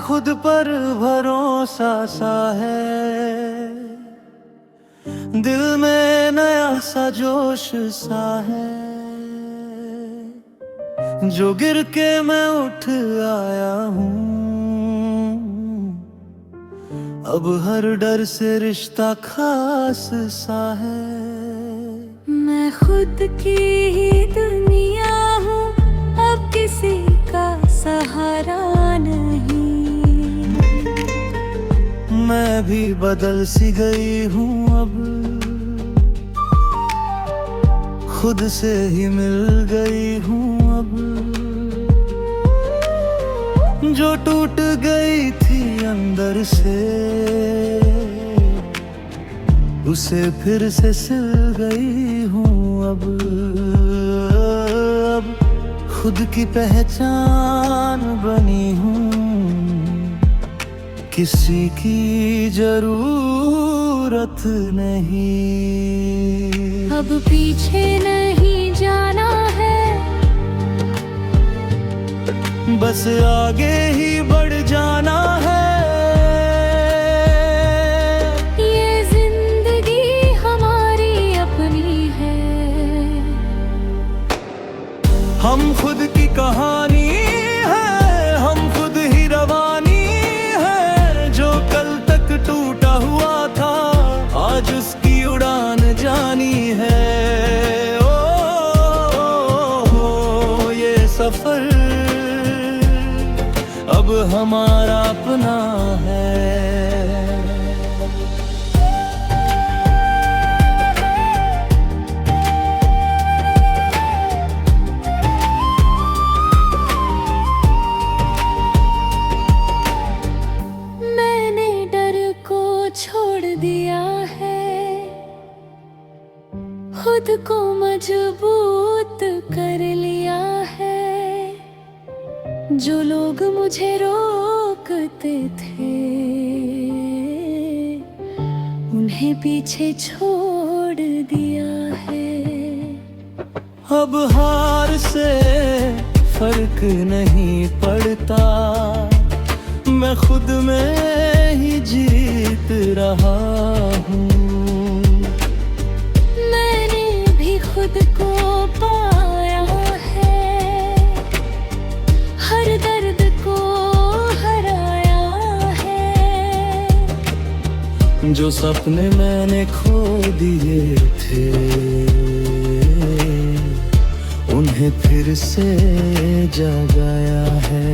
खुद पर भरोसा सा है, दिल में नया सा जोश सा है। जो गिर के मैं उठ आया हूँ, अब हर डर से रिश्ता खास सा है। मैं खुद की ही दुनिया हूँ, अब किसी का सहारा नहीं। मैं भी बदल सी गई हूँ, अब खुद से ही मिल गई हूँ। अब जो टूट गई थी अंदर से, उसे फिर से सिल गई हूँ। अब खुद की पहचान बनी हूँ, किसी की जरूरत नहीं। अब पीछे नहीं जाना है, बस आगे ही बढ़ जाना है। ये जिंदगी हमारी अपनी है। हम खुद की कहानी है, हम खुद ही रवानी है। जो कल तक टूटा हुआ था, आज उसकी उड़ान जानी है। ओ, ये सफर अब हमारा अपना है। मैंने डर को छोड़ दिया है, खुद को मजबूत कर लिया है। जो लोग मुझे रोकते थे, उन्हें पीछे छोड़ दिया है। अब हार से फर्क नहीं पड़ता, मैं खुद में ही जीत रहा हूँ। मैंने भी खुद को पाया है, हर दर्द को हराया है। जो सपने मैंने खो दिए थे, उन्हें फिर से जगाया है।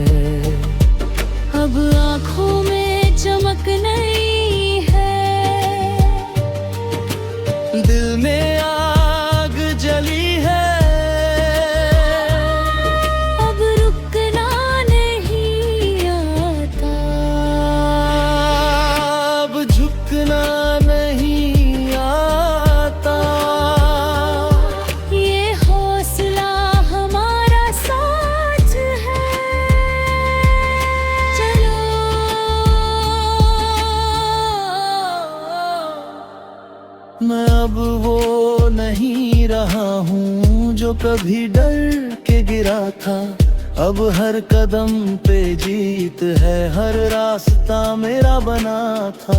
अब आँखों में चमक नहीं है, दिल में आग जली है। अब रुकना नहीं आता, अब झुकना नहीं आता। ये हौसला हमारा साथ है। चलो मैं अब वो नहीं रहा हूँ जो कभी डर के गिरा था। अब हर कदम पे जीत है, हर रास्ता मेरा बना था।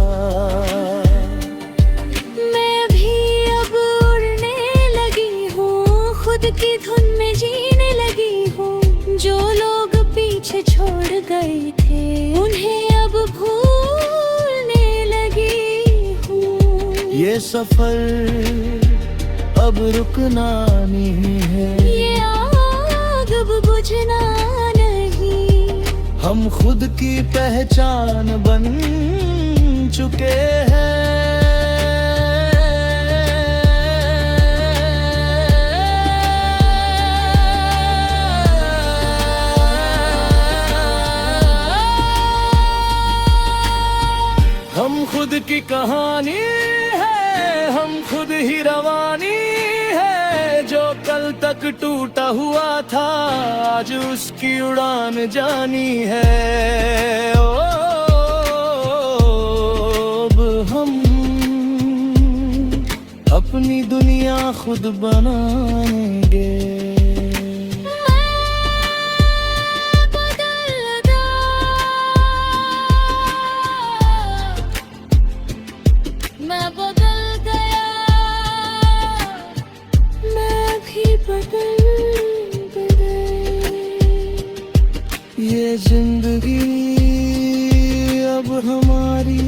मैं भी अब उड़ने लगी हूँ, खुद की धुन में जीने लगी हूँ। जो लोग पीछे छोड़ गए थे, उन्हें अब भूलने लगी हूँ। ये सफर अब रुकना नहीं है, ये आग अब बुझना नहीं। हम खुद की पहचान बन चुके हैं। हम खुद की कहानी है, हम खुद ही रवानी है। जो कल तक टूटा हुआ था, आज उसकी उड़ान जानी है। ओ, अब हम अपनी दुनिया खुद बनाएंगे। मैं बदल मैं बदल गया, मैं भी बदल। ये जिंदगी अब हमारी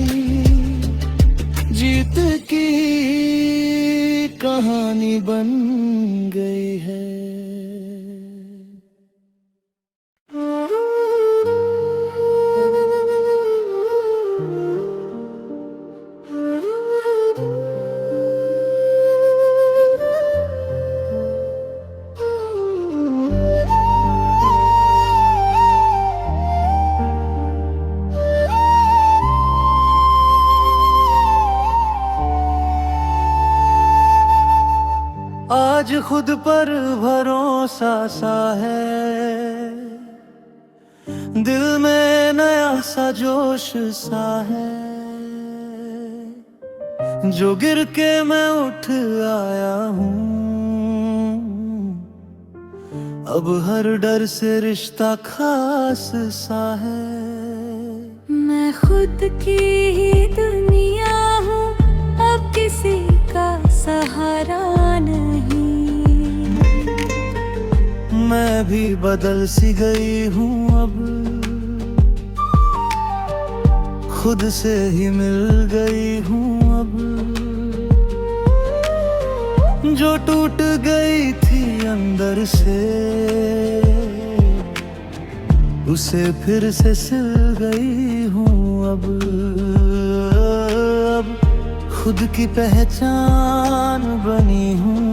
जीत की कहानी बन गई है। आज खुद पर भरोसा सा है, दिल में नया सा जोश सा है, जो गिर के मैं उठ आया हूँ। अब हर डर से रिश्ता खास सा है। मैं खुद की ही दुनिया हूँ, अब किसी का सहारा नहीं। मैं भी बदल सी गई हूँ, अब खुद से ही मिल गई हूँ। अब जो टूट गई थी अंदर से, उसे फिर से सिल गई हूँ। अब खुद की पहचान बनी हूँ,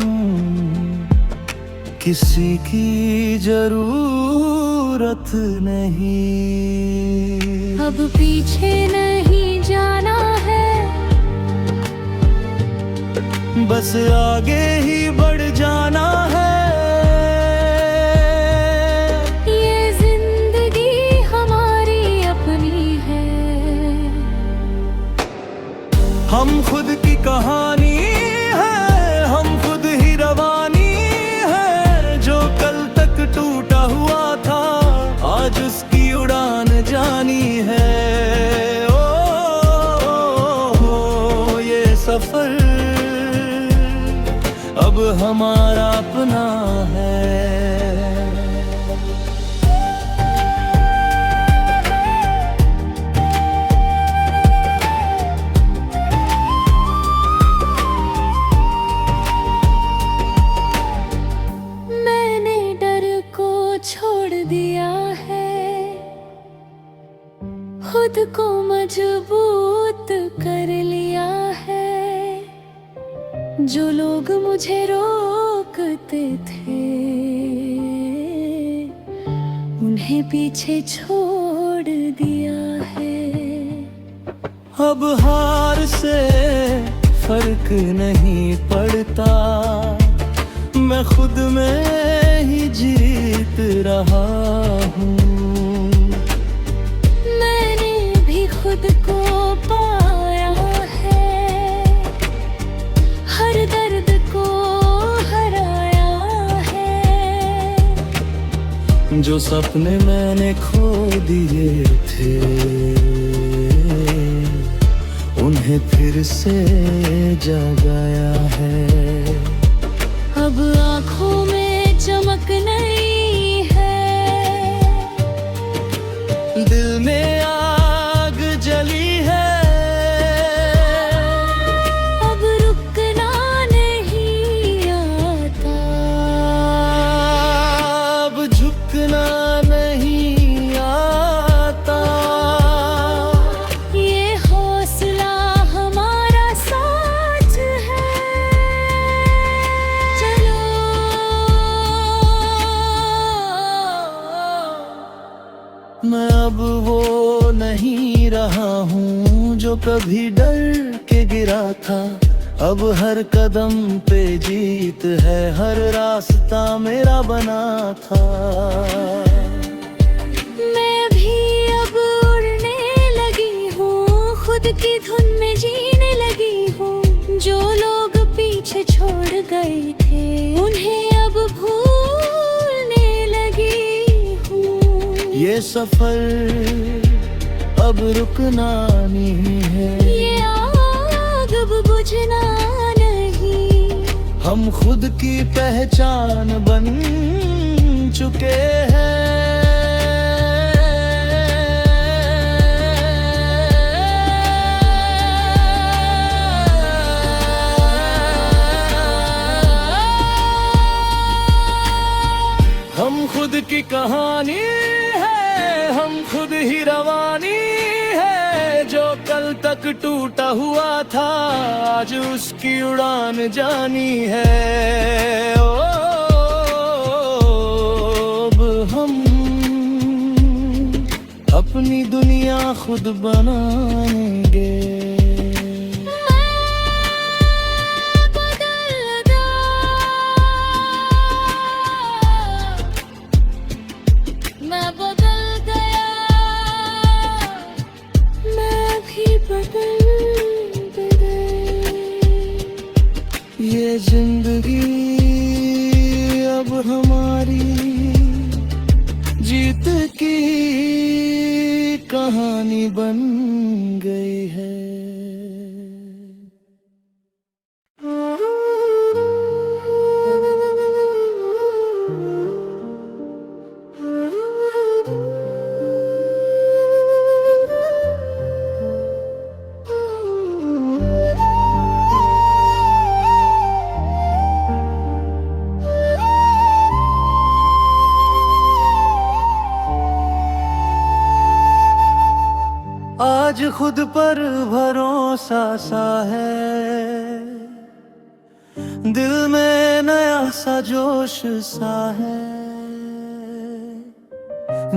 किसी की जरूरत नहीं। अब पीछे नहीं जाना है, बस आगे ही बढ़ जाना है। ये जिंदगी हमारी अपनी है, हम खुद की कहानी है, हम खुद ही रवानी है। जो कल तक टूटा हुआ था, आज उसकी उड़ान जानी है। ये सफर अब हमारा अपना है। मैंने डर को छोड़ दिया है, खुद को मजबूत कर लिया है। जो लोग मुझे रोकते थे, उन्हें पीछे छोड़ दिया है। अब हार से फर्क नहीं पड़ता, मैं खुद में ही जीत रहा हूँ। मैंने भी खुद को पाया है, हर दर्द को हराया है। जो सपने मैंने खो दिए थे, उन्हें फिर से जगाया है। अब आँखों में चमक नहीं है, दिल में आग जली है। अब रुकना नहीं आता, अब झुकना नहीं आता। ये हौसला हमारा साथ है। चलो मैं अब वो नहीं रहा हूँ जो कभी डर के गिरा था। अब हर कदम पे जीत है, हर रास्ता मेरा बना था। मैं भी अब उड़ने लगी हूँ, खुद की धुन में जीने लगी हूँ। जो लोग पीछे छोड़ गए थे, उन्हें अब भूलने लगी हूँ। ये सफर अब रुकना नहीं है, ये आग अब हम खुद की पहचान बन चुके हैं। हम खुद की कहानी है, हम खुद ही रवानी है। जो कल तक टूटा हुआ था आज उसकी उड़ान जानी है। ओ, अब हम अपनी दुनिया खुद बनाएंगे। मैं बदल गया, मैं भी बदल ये जिंदगी अब हमारी जीत की कहानी बन गई है। आज खुद पर भरोसा सा है, दिल में नया सा जोश सा है।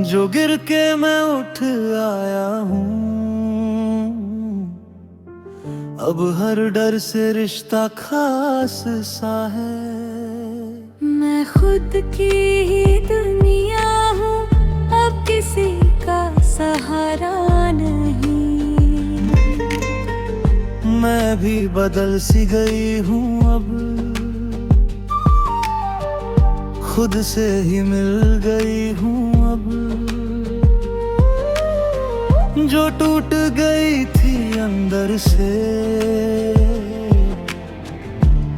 जो गिर के मैं उठ आया हूँ, अब हर डर से रिश्ता खास सा है। मैं खुद की ही दुनिया हूँ, अब किसी का सहारा नहीं। मैं भी बदल सी गई हूँ, अब खुद से ही मिल गई हूँ। अब जो टूट गई थी अंदर से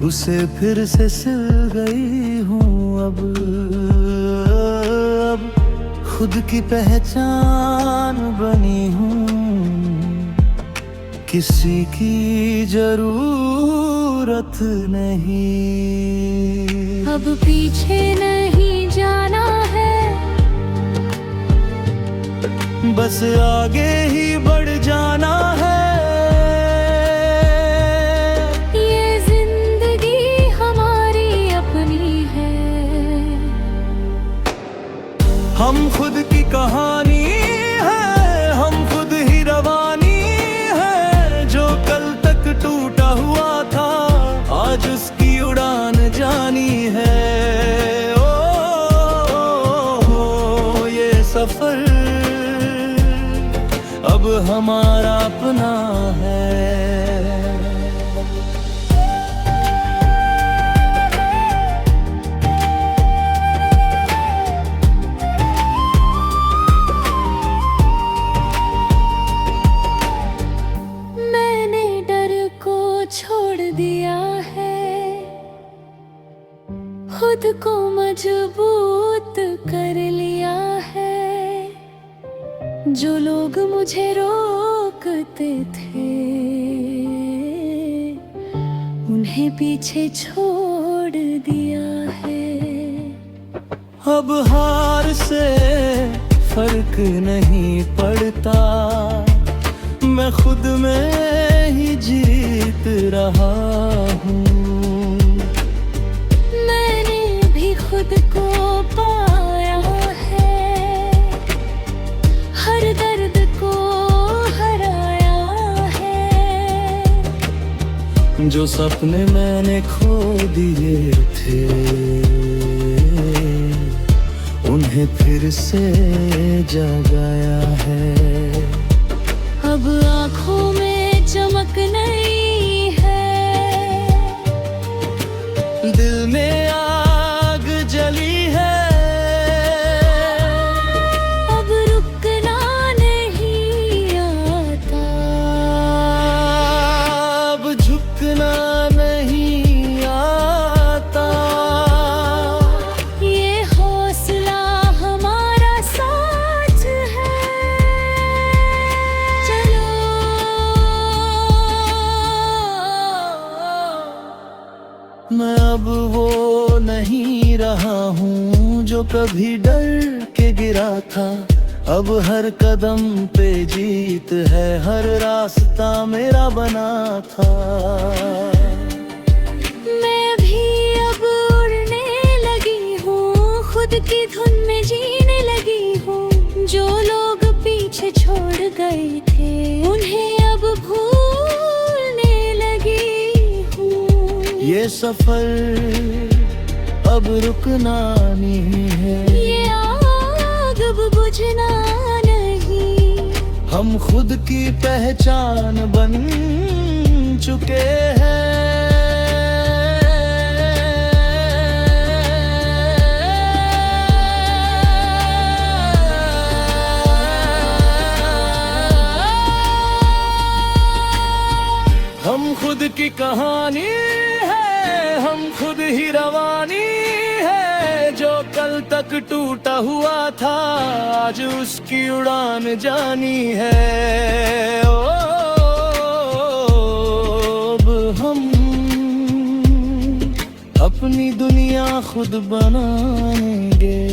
उसे फिर से सिल गई हूँ। अब खुद की पहचान बनी हूँ, किसी की जरूरत नहीं। अब पीछे नहीं जाना है, बस आगे ही बढ़ जाना है। ये जिंदगी हमारी अपनी है। हम खुद की कहानी है, हम खुद ही रवानी है। जो कल तक टूटा हुआ था आज उसकी उड़ान जानी है। ओ, ये सफर अब हमारा अपना है। मैंने डर को छोड़ दिया है, खुद को मजबूत कर लिया है। जो लोग मुझे रोकते थे उन्हें पीछे छोड़ दिया है। अब हार से फर्क नहीं पड़ता, मैं खुद में ही जीत रहा हूँ। मैंने भी खुद को पाया है, हर दर्द को हराया है। जो सपने मैंने खो दिए थे उन्हें फिर से जगाया है। अब आँखों में चमक नहीं है, दिल में आग जली है। अब रुकना नहीं आता, अब झुकना नहीं आता। मैं अब वो नहीं रहा हूँ जो कभी डर के गिरा था। अब हर कदम पे जीत है, हर रास्ता मेरा बना था। मैं भी अब उड़ने लगी हूँ, खुद की धुन में जीने लगी हूँ। जो लोग पीछे छोड़ गए थे उन्हें अब भूलने लगी हूँ। ये सफर अब रुकना नहीं है, ये आग अब बुझना नहीं। हम खुद की पहचान बन चुके हैं। हम खुद की कहानी है, हम खुद ही रवानी है। जो कल तक टूटा हुआ था आज उसकी उड़ान जानी है। ओ, अब हम अपनी दुनिया खुद बनाएंगे।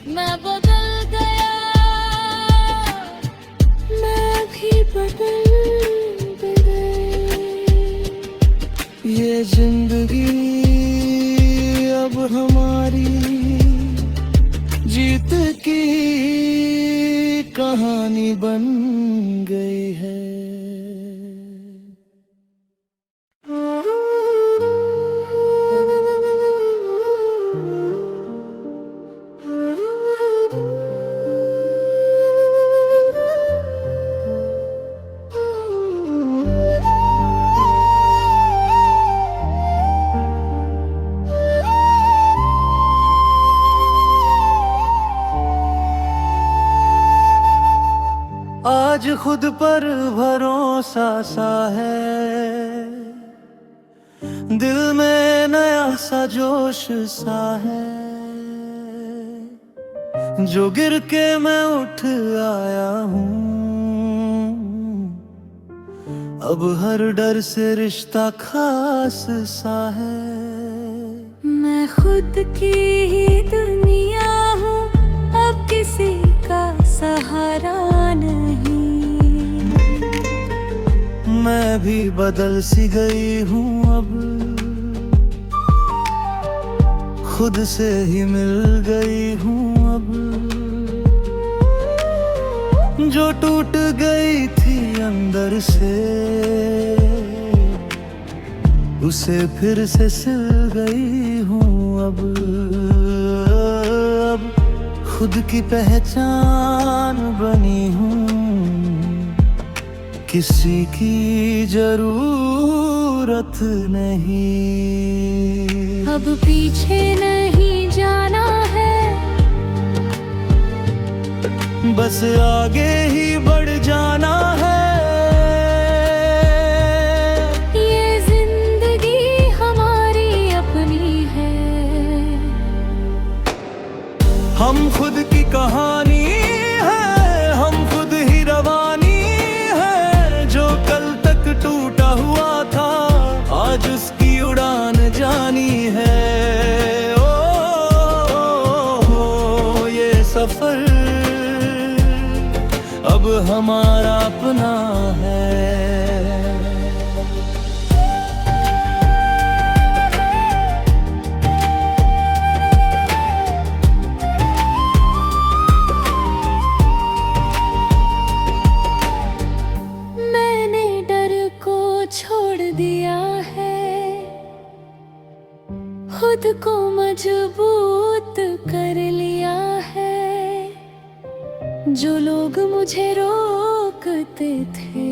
मैं बदल गया, मैं भी बदल गई। ये जिंदगी अब हमारी जीत की कहानी बन गई है। आज खुद पर भरोसा सा है, दिल में नया सा जोश सा है। जो गिर के मैं उठ आया हूँ, अब हर डर से रिश्ता खास सा है। मैं खुद की ही दुनिया हूँ, अब किसी का सहारा नहीं। मैं भी बदल सी गई हूँ, अब खुद से ही मिल गई हूँ। अब जो टूट गई थी अंदर से उसे फिर से सिल गई हूँ। अब खुद की पहचान बनी हूँ, किसी की जरूरत नहीं। अब पीछे नहीं जाना है, बस आगे ही बढ़ जाना है। ये जिंदगी हमारी अपनी है, हम खुद की कहानी है, हम खुद ही रवानी है। जो कल तक टूटा हुआ था आज उसकी उड़ान जानी है। ओ, ये सफर अब हमारा अपना है। मैंने डर को छोड़ दिया है, खुद को मजबूत कर लिया है। जो लोग मुझे रोकते थे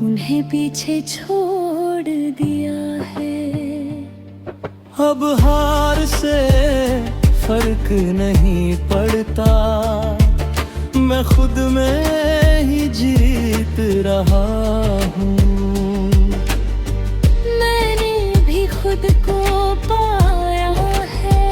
उन्हें पीछे छोड़ दिया है। अब हार से फर्क नहीं पड़ता, मैं खुद में ही जीत रहा हूँ। मैंने भी खुद को पाया है,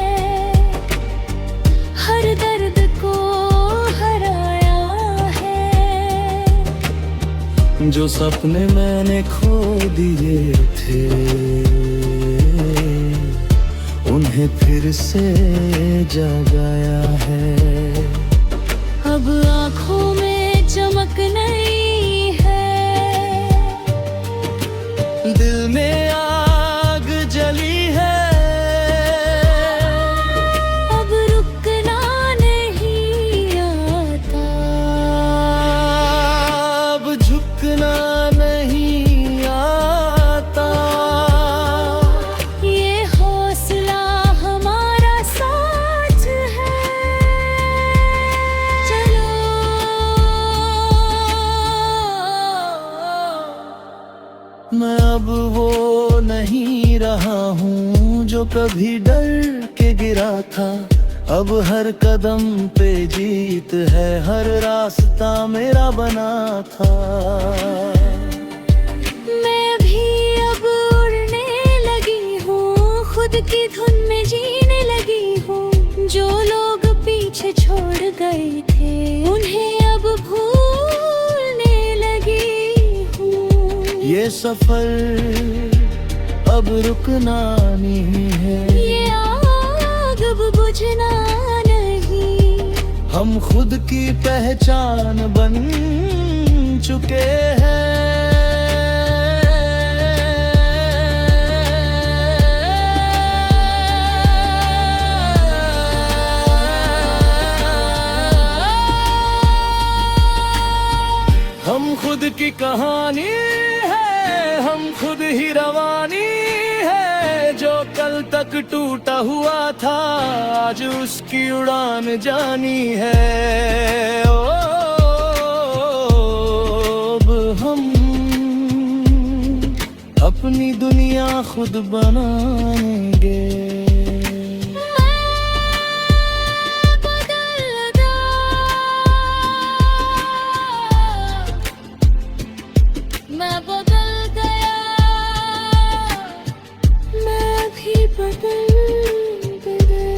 जो सपने मैंने खो दिए थे उन्हें फिर से जगाया है। अब आँखों में चमक नहीं है, दिल में आग जली है। अब रुकना नहीं आता, अब झुकना नहीं आता। ये हौसला हमारा साथ है। चलो मैं अब वो नहीं रहा हूँ जो कभी डर के गिरा था। अब हर कदम पे जीत है, हर रास्ता मेरा बना था। मैं भी अब उड़ने लगी हूँ, खुद की धुन में जीने लगी हूँ। जो लोग पीछे छोड़ गए थे उन्हें अब भूलने लगी हूँ। ये सफर अब रुकना नहीं है, ये आग अब बुझना नहीं। हम खुद की पहचान बन चुके हैं। हम खुद की कहानी है, हम खुद ही रवानी है। जो कल तक टूटा हुआ था आज उसकी उड़ान जानी है। ओ, अब हम अपनी दुनिया खुद बनाएंगे। मैं बदल गया, मैं भी बदल गई।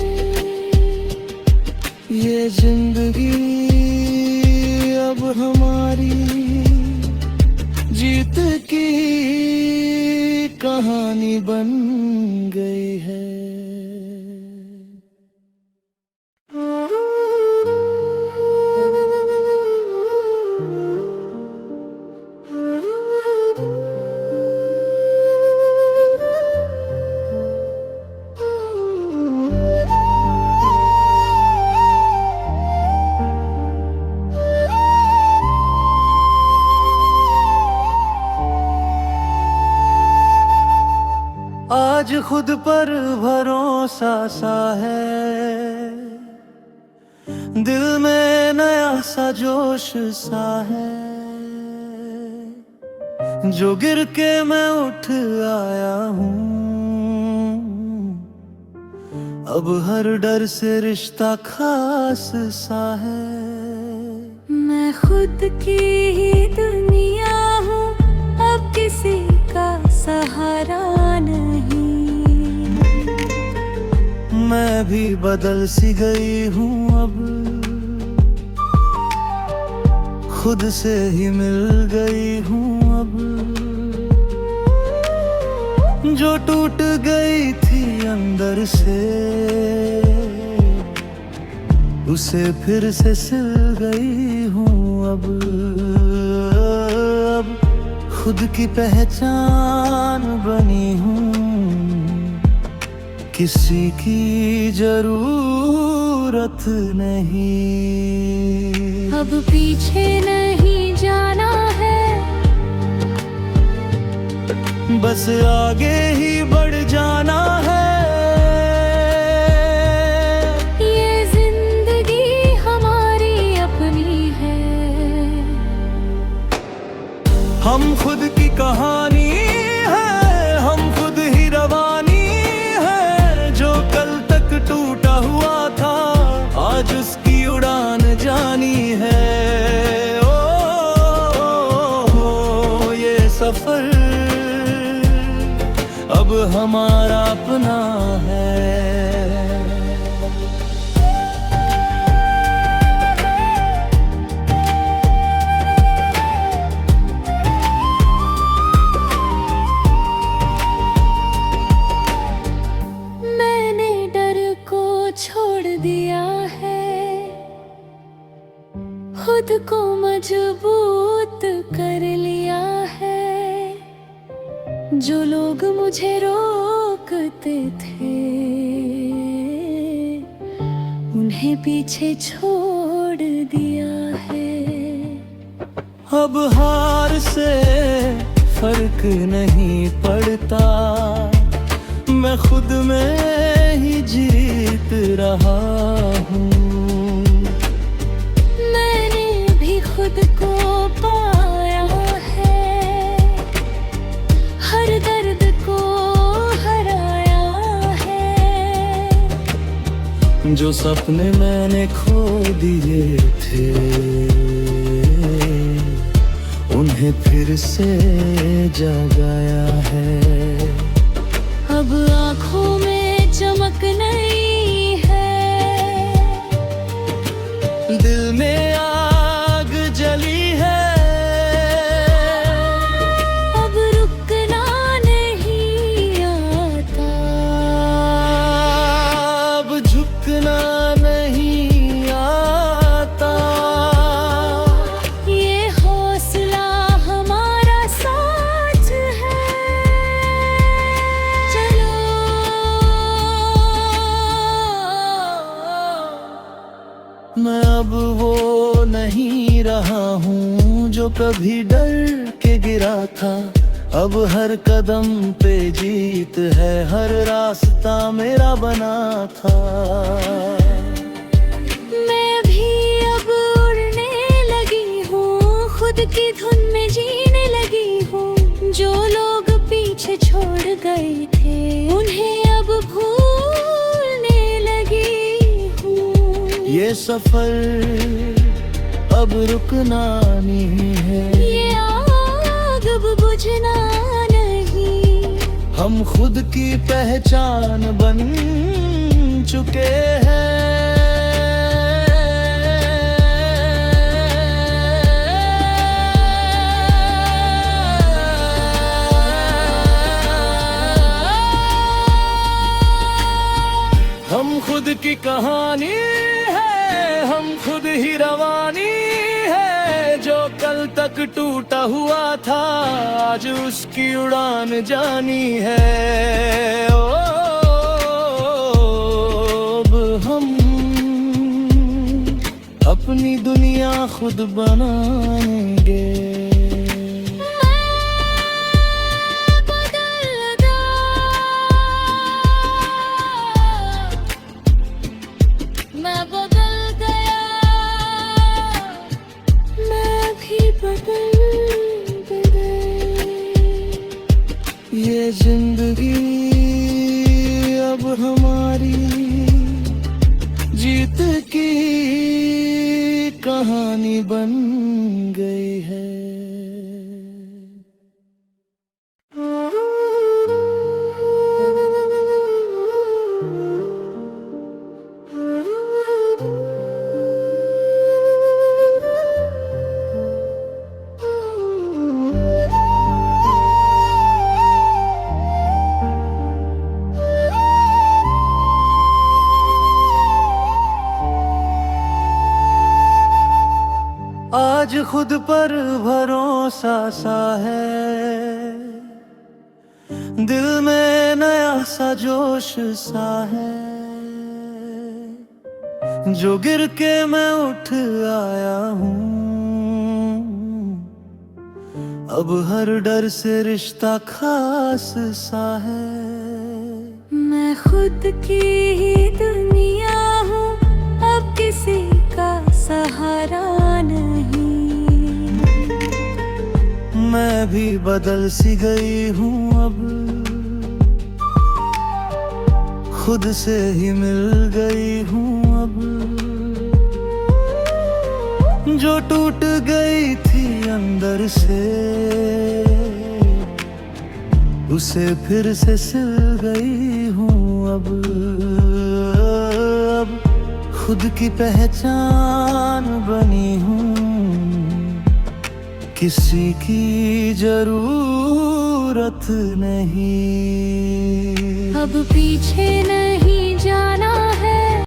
ये जिंदगी अब हमारी जीत की कहानी बन गई है। आज खुद पर भरोसा सा है, दिल में नया सा जोश सा है। जो गिर के मैं उठ आया हूँ, अब हर डर से रिश्ता खास सा है। मैं खुद की ही दुनिया हूँ, अब किसी का सहारा नहीं। मैं भी बदल सी गई हूँ, अब खुद से ही मिल गई हूँ। अब जो टूट गई थी अंदर से उसे फिर से सिल गई हूँ। अब खुद की पहचान बनी हूँ, किसी की जरूरत नहीं। अब पीछे नहीं जाना है, बस आगे ही बढ़ जाना है। ये जिंदगी हमारी अपनी है। हम खुद की कहानी है, हम खुद ही रवानी है। जो कल तक टूटा हुआ था आज उसकी उड़ान जानी है। ओ, ये सफर अब हमारा अपना है। छोड़ दिया है, खुद को मजबूत कर लिया है। जो लोग मुझे रोकते थे उन्हें पीछे छोड़ दिया है। अब हार से फर्क नहीं पड़ता, मैं खुद में ही जीत रहा हूँ। मैंने भी खुद को पाया है, हर दर्द को हराया है। जो सपने मैंने खो दिए थे उन्हें फिर से जगाया है। अब आँखों में चमक नहीं है, दिल में आग जली है। अब रुकना नहीं आता, अब झुकना नहीं आता। ये हौसला हमारा साथ है। चलो मैं अब वो नहीं रहा हूँ जो कभी डर के गिरा था। अब हर कदम पे जीत है, हर रास्ता मेरा बना था। मैं भी अब उड़ने लगी हूँ, खुद की धुन में जीने लगी हूँ। जो लोग पीछे छोड़ गए थे उन्हें अब भूलने लगी हूँ। ये सफर अब रुकना नहीं है, ये आग अब बुझना नहीं। हम खुद की पहचान बन चुके हैं। हम खुद की कहानी है, हम खुद ही रवानी है। जो कल तक टूटा हुआ था आज उसकी उड़ान जानी है। ओ, अब हम अपनी दुनिया खुद बनाएंगे। मैं बदल गया, मैं भी बदल गई। ये जिंदगी अब हमारी जीत की कहानी बन गई है। आज खुद पर भरोसा सा है, दिल में नया सा जोश सा है। जो गिर के मैं उठ आया हूँ, अब हर डर से रिश्ता खास सा है। मैं खुद की ही दुनिया हूँ, अब किसी का सहारा नहीं। मैं भी बदल सी गई हूँ, अब खुद से ही मिल गई हूँ। अब जो टूट गई थी अंदर से उसे फिर से सिल गई हूँ। अब खुद की पहचान बनी हूँ, किसी की जरूरत नहीं। अब पीछे नहीं जाना